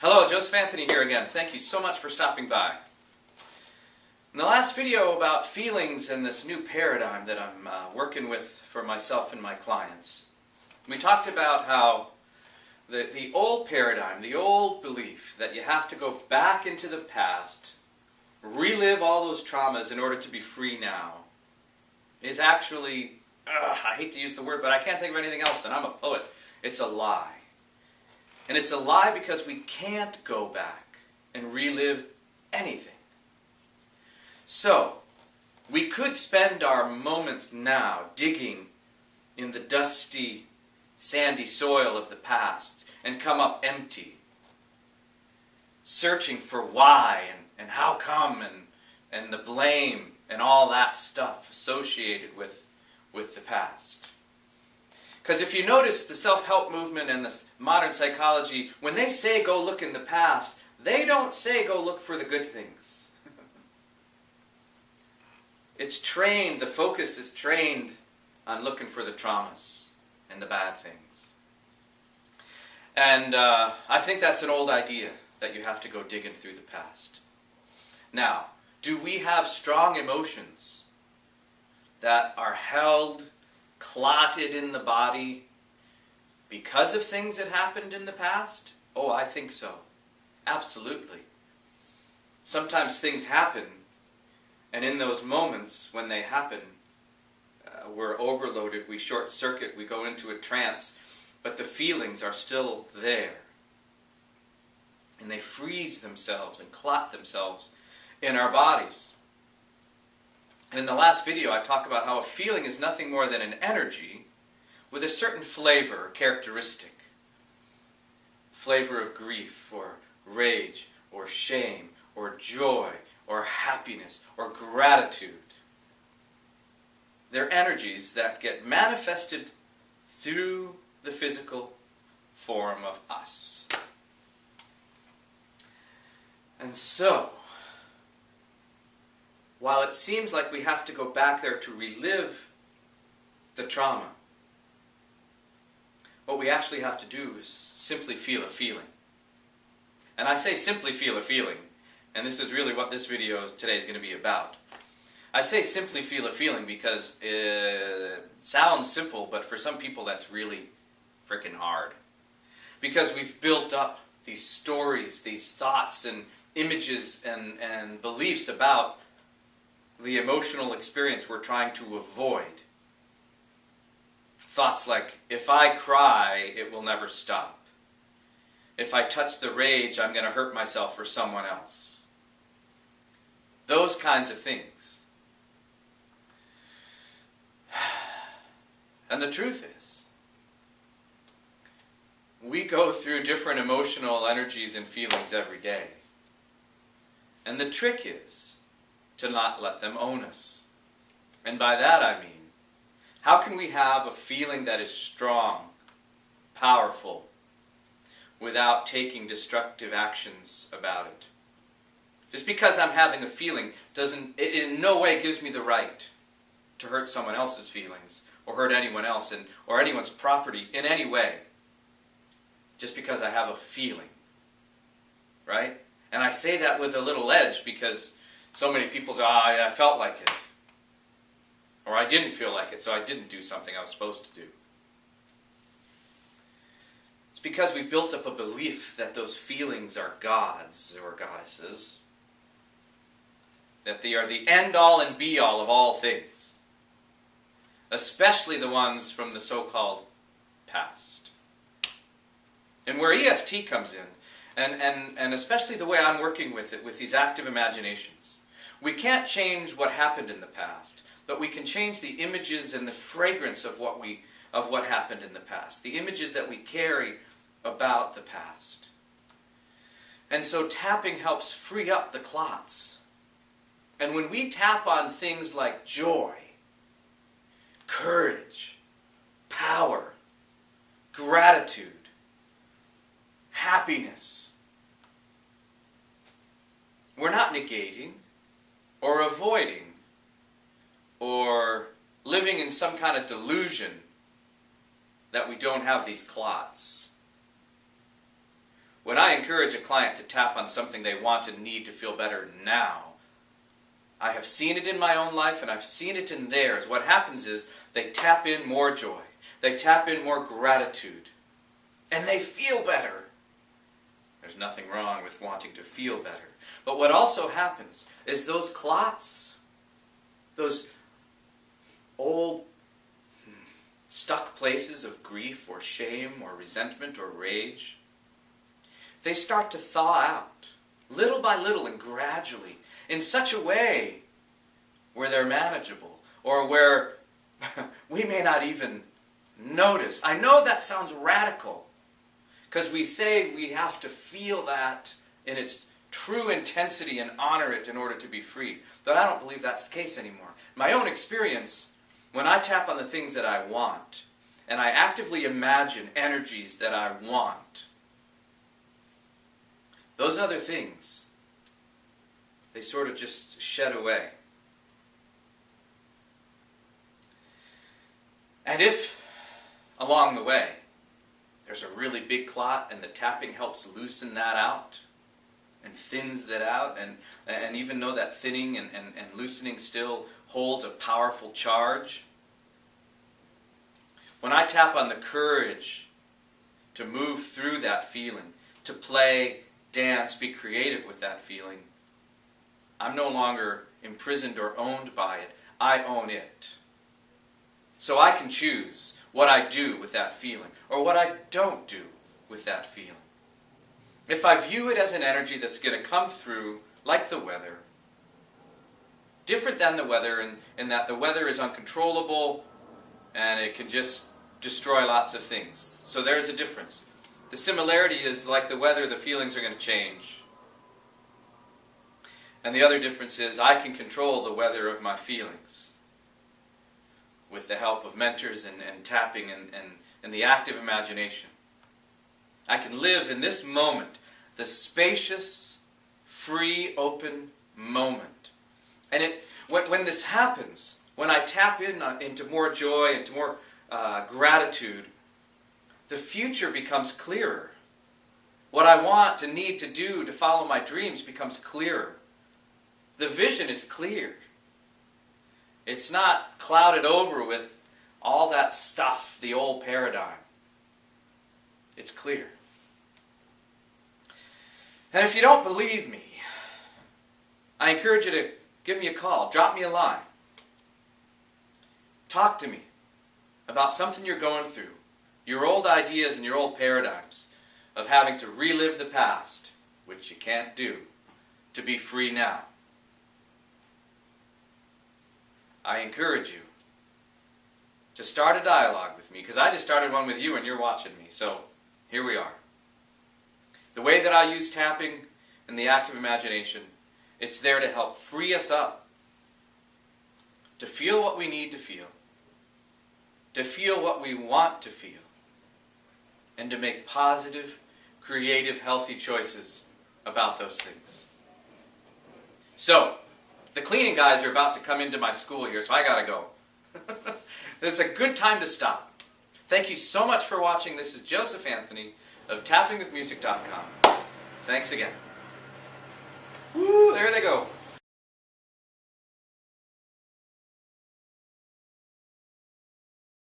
Hello, Joseph Anthony here again. Thank you so much for stopping by. In the last video about feelings and this new paradigm that I'm working with for myself and my clients, we talked about how the old paradigm, the old belief that you have to go back into the past, relive all those traumas in order to be free now, is actually, I hate to use the word, but I can't think of anything else, and I'm a poet. It's a lie. And it's a lie because we can't go back and relive anything. So, we could spend our moments now digging in the dusty, sandy soil of the past and come up empty, searching for why and how come and the blame and all that stuff associated with the past. Because if you notice the self-help movement and the modern psychology, when they say go look in the past, they don't say go look for the good things. It's trained, the focus is trained on looking for the traumas and the bad things. And I think that's an old idea, that you have to go digging through the past. Now, do we have strong emotions that are held, clotted in the body because of things that happened in the past? Oh, I think so. Absolutely. Sometimes things happen, and in those moments when they happen, we're overloaded, we short circuit, we go into a trance, but the feelings are still there. And they freeze themselves and clot themselves in our bodies. And in the last video I talked about how a feeling is nothing more than an energy with a certain flavor or characteristic. Flavor of grief or rage or shame or joy or happiness or gratitude. They're energies that get manifested through the physical form of us. And so, while it seems like we have to go back there to relive the trauma, what we actually have to do is simply feel a feeling. And I say simply feel a feeling, and this is really what this video today is going to be about. I say simply feel a feeling because it sounds simple, but for some people that's really freaking hard. Because we've built up these stories, these thoughts and images and beliefs about the emotional experience we're trying to avoid. Thoughts like, if I cry, it will never stop. If I touch the rage, I'm going to hurt myself or someone else. Those kinds of things. And the truth is, we go through different emotional energies and feelings every day. And the trick is to not let them own us. And by that I mean, how can we have a feeling that is strong, powerful, without taking destructive actions about it? Just because I'm having a feeling it in no way gives me the right to hurt someone else's feelings or hurt anyone else or anyone's property in any way. Just because I have a feeling. Right? And I say that with a little edge because so many people say, I felt like it. Or I didn't feel like it, so I didn't do something I was supposed to do. It's because we've built up a belief that those feelings are gods or goddesses. That they are the end-all and be-all of all things. Especially the ones from the so-called past. And where EFT comes in, and especially the way I'm working with it, with these active imaginations, we can't change what happened in the past, but we can change the images and the fragrance of what happened in the past, the images that we carry about the past. And so tapping helps free up the clots. And when we tap on things like joy, courage, power, gratitude, happiness, we're not negating or avoiding or living in some kind of delusion that we don't have these clots. when I encourage a client to tap on something they want and need to feel better now, I have seen it in my own life and I've seen it in theirs. What happens is they tap in more joy. They tap in more gratitude. And they feel better. There's nothing wrong with wanting to feel better. But what also happens is those clots, those old stuck places of grief or shame or resentment or rage, they start to thaw out, little by little and gradually, in such a way where they're manageable, or where we may not even notice. I know that sounds radical, because we say we have to feel that in its true intensity and honor it in order to be free. But I don't believe that's the case anymore. My own experience, when I tap on the things that I want, and I actively imagine energies that I want, those other things, they sort of just shed away. And if, along the way, there's a really big clot and the tapping helps loosen that out and thins that out, and even though that thinning and loosening still holds a powerful charge, when I tap on the courage to move through that feeling, to play, dance, be creative with that feeling, I'm no longer imprisoned or owned by it. I own it. So I can choose what I do with that feeling, or what I don't do with that feeling. If I view it as an energy that's going to come through like the weather, different than the weather in that the weather is uncontrollable and it can just destroy lots of things. So there's a difference. The similarity is like the weather, the feelings are going to change. And the other difference is I can control the weather of my feelings with the help of mentors and tapping and the active imagination. I can live in this moment, the spacious, free, open moment. And when this happens, when I tap into more joy, into more gratitude, the future becomes clearer. What I want and need to do to follow my dreams becomes clearer. The vision is clear. It's not clouded over with all that stuff, the old paradigm. It's clear. And if you don't believe me, I encourage you to give me a call, drop me a line. Talk to me about something you're going through, your old ideas and your old paradigms of having to relive the past, which you can't do, to be free now. I encourage you to start a dialogue with me, because I just started one with you and you're watching me, so here we are. The way that I use tapping and the active imagination, it's there to help free us up, to feel what we need to feel what we want to feel, and to make positive, creative, healthy choices about those things. So, the cleaning guys are about to come into my school here, so I gotta go. It's a good time to stop. Thank you so much for watching. This is Joseph Anthony of tappingwithmusic.com. Thanks again. Woo, there they go.